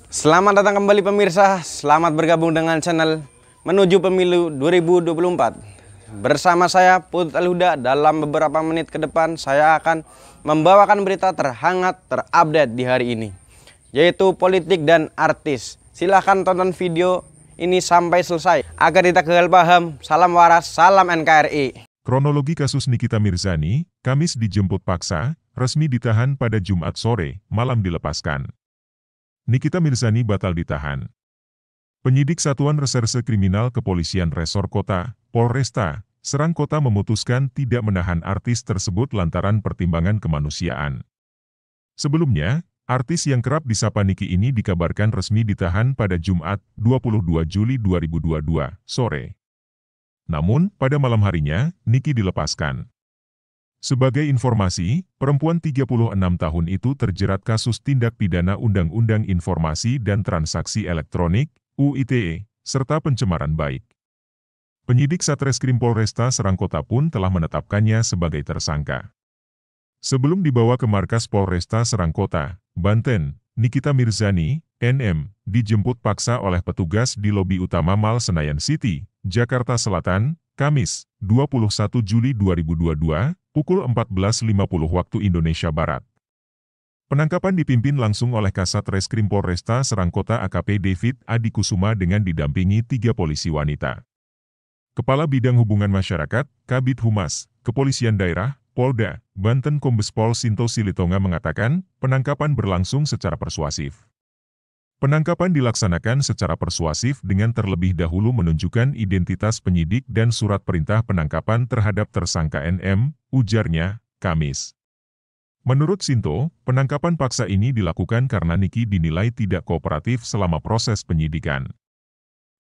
Selamat datang kembali pemirsa, selamat bergabung dengan channel Menuju Pemilu 2024. Bersama saya Putut Al-Huda, dalam beberapa menit ke depan saya akan membawakan berita terhangat terupdate di hari ini, yaitu politik dan artis. Silahkan tonton video ini sampai selesai agar kita gagal paham. Salam waras, salam NKRI. Kronologi kasus Nikita Mirzani, Kamis dijemput paksa, resmi ditahan pada Jumat sore, malam dilepaskan. Nikita Mirzani batal ditahan. Penyidik Satuan Reserse Kriminal Kepolisian Resor Kota, Polresta, Serang Kota memutuskan tidak menahan artis tersebut lantaran pertimbangan kemanusiaan. Sebelumnya, artis yang kerap disapa Niki ini dikabarkan resmi ditahan pada Jumat, 22 Juli 2022, sore. Namun, pada malam harinya, Niki dilepaskan. Sebagai informasi, perempuan 36 tahun itu terjerat kasus tindak pidana Undang-Undang Informasi dan Transaksi Elektronik, UITE, serta pencemaran baik. Penyidik Satreskrim Polresta Serang Kota pun telah menetapkannya sebagai tersangka. Sebelum dibawa ke markas Polresta Serang Kota, Banten, Nikita Mirzani, NM, dijemput paksa oleh petugas di lobi utama Mall Senayan City, Jakarta Selatan, Kamis, 21 Juli 2022, pukul 14.50 waktu Indonesia Barat. Penangkapan dipimpin langsung oleh Kasat Reskrim Polresta Serang Kota AKP David Adi Kusuma dengan didampingi 3 polisi wanita. Kepala Bidang Hubungan Masyarakat, Kabid Humas, Kepolisian Daerah, Polda, Banten Kombes Pol Sinto Silitonga mengatakan, penangkapan berlangsung secara persuasif. Penangkapan dilaksanakan secara persuasif dengan terlebih dahulu menunjukkan identitas penyidik dan surat perintah penangkapan terhadap tersangka NM, ujarnya, Kamis. Menurut Sinto, penangkapan paksa ini dilakukan karena Niki dinilai tidak kooperatif selama proses penyidikan.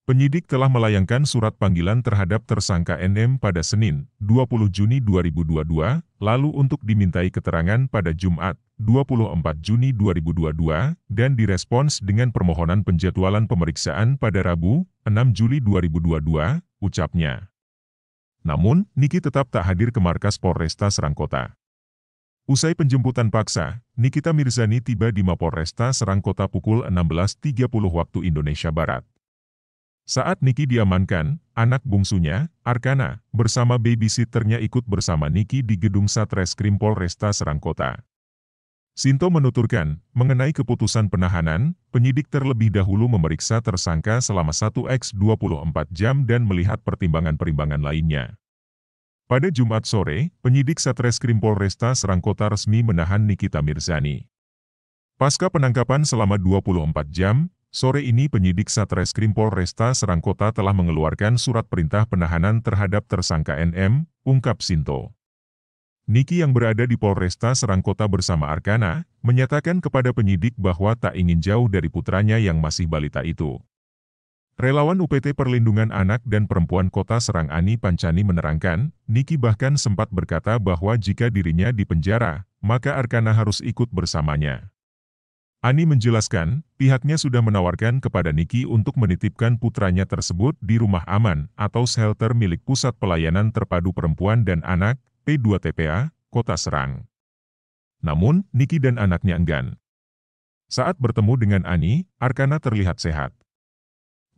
Penyidik telah melayangkan surat panggilan terhadap tersangka NM pada Senin, 20 Juni 2022, lalu untuk dimintai keterangan pada Jumat, 24 Juni 2022, dan direspons dengan permohonan penjadwalan pemeriksaan pada Rabu, 6 Juli 2022, ucapnya. Namun, Niki tetap tak hadir ke markas Polresta Serang Kota. Usai penjemputan paksa, Nikita Mirzani tiba di Mapolresta Serang Kota pukul 16.30 waktu Indonesia Barat. Saat Niki diamankan, anak bungsunya, Arkana, bersama babysitternya ikut bersama Niki di gedung Satreskrim Polresta Serang Kota. Sinto menuturkan, mengenai keputusan penahanan, penyidik terlebih dahulu memeriksa tersangka selama 1x24 jam dan melihat pertimbangan-pertimbangan lainnya. Pada Jumat sore, penyidik Satreskrim Polresta Serang Kota resmi menahan Nikita Mirzani. Pasca penangkapan selama 24 jam, sore ini penyidik Satreskrim Polresta Serang Kota telah mengeluarkan surat perintah penahanan terhadap tersangka NM, ungkap Sinto. Niki yang berada di Polresta Serang Kota bersama Arkana, menyatakan kepada penyidik bahwa tak ingin jauh dari putranya yang masih balita itu. Relawan UPT Perlindungan Anak dan Perempuan Kota Serang Ani Pancani menerangkan, Niki bahkan sempat berkata bahwa jika dirinya dipenjara, maka Arkana harus ikut bersamanya. Ani menjelaskan, pihaknya sudah menawarkan kepada Niki untuk menitipkan putranya tersebut di rumah aman atau shelter milik Pusat Pelayanan Terpadu Perempuan dan Anak, P2TPA, Kota Serang. Namun, Niki dan anaknya enggan. Saat bertemu dengan Ani, Arkana terlihat sehat.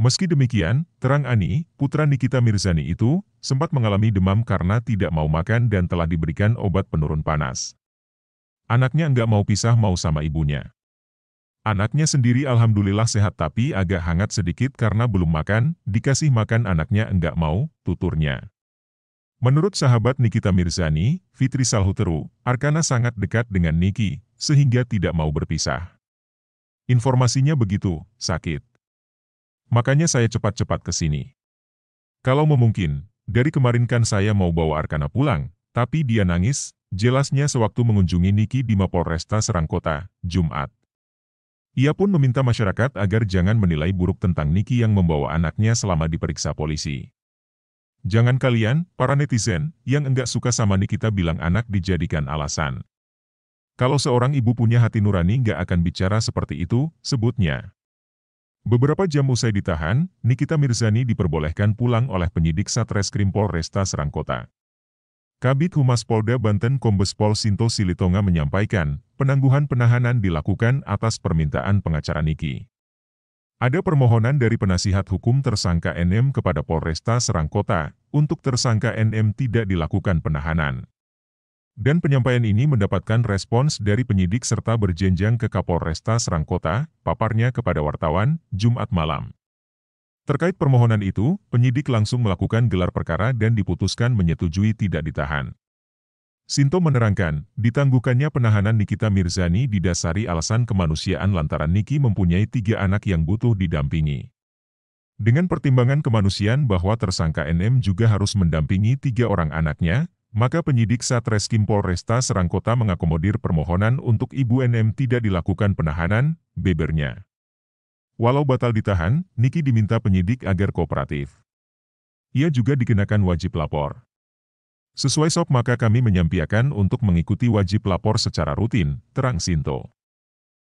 Meski demikian, terang Ani, putra Nikita Mirzani itu, sempat mengalami demam karena tidak mau makan dan telah diberikan obat penurun panas. Anaknya enggak mau pisah mau sama ibunya. Anaknya sendiri alhamdulillah sehat tapi agak hangat sedikit karena belum makan, dikasih makan anaknya enggak mau, tuturnya. Menurut sahabat Nikita Mirzani, Fitri Salhuteru, Arkana sangat dekat dengan Niki, sehingga tidak mau berpisah. Informasinya begitu, sakit. Makanya saya cepat-cepat ke sini. Kalau memungkin, dari kemarin kan saya mau bawa Arkana pulang, tapi dia nangis, jelasnya sewaktu mengunjungi Niki di Mapolresta Serang Kota, Jumat. Ia pun meminta masyarakat agar jangan menilai buruk tentang Niki yang membawa anaknya selama diperiksa polisi. Jangan kalian, para netizen, yang enggak suka sama Nikita bilang anak dijadikan alasan. Kalau seorang ibu punya hati nurani enggak akan bicara seperti itu, sebutnya. Beberapa jam usai ditahan, Nikita Mirzani diperbolehkan pulang oleh penyidik Satreskrim Polresta Serang Kota. Kabid Humas Polda Banten Kombes Pol Sinto Silitonga menyampaikan, penangguhan penahanan dilakukan atas permintaan pengacara Niki. Ada permohonan dari penasihat hukum tersangka NM kepada Polresta Serang Kota untuk tersangka NM tidak dilakukan penahanan. Dan penyampaian ini mendapatkan respons dari penyidik serta berjenjang ke Kapolresta Serang Kota, paparnya kepada wartawan, Jumat malam. Terkait permohonan itu, penyidik langsung melakukan gelar perkara dan diputuskan menyetujui tidak ditahan. Sinto menerangkan, ditangguhkannya penahanan Nikita Mirzani didasari alasan kemanusiaan lantaran Niki mempunyai 3 anak yang butuh didampingi. Dengan pertimbangan kemanusiaan bahwa tersangka NM juga harus mendampingi 3 orang anaknya, maka penyidik Satreskrim Polresta Serang Kota mengakomodir permohonan untuk Ibu NM tidak dilakukan penahanan, bebernya. Walau batal ditahan, Niki diminta penyidik agar kooperatif. Ia juga dikenakan wajib lapor. Sesuai SOP maka kami menyampaikan untuk mengikuti wajib lapor secara rutin, terang Sinto.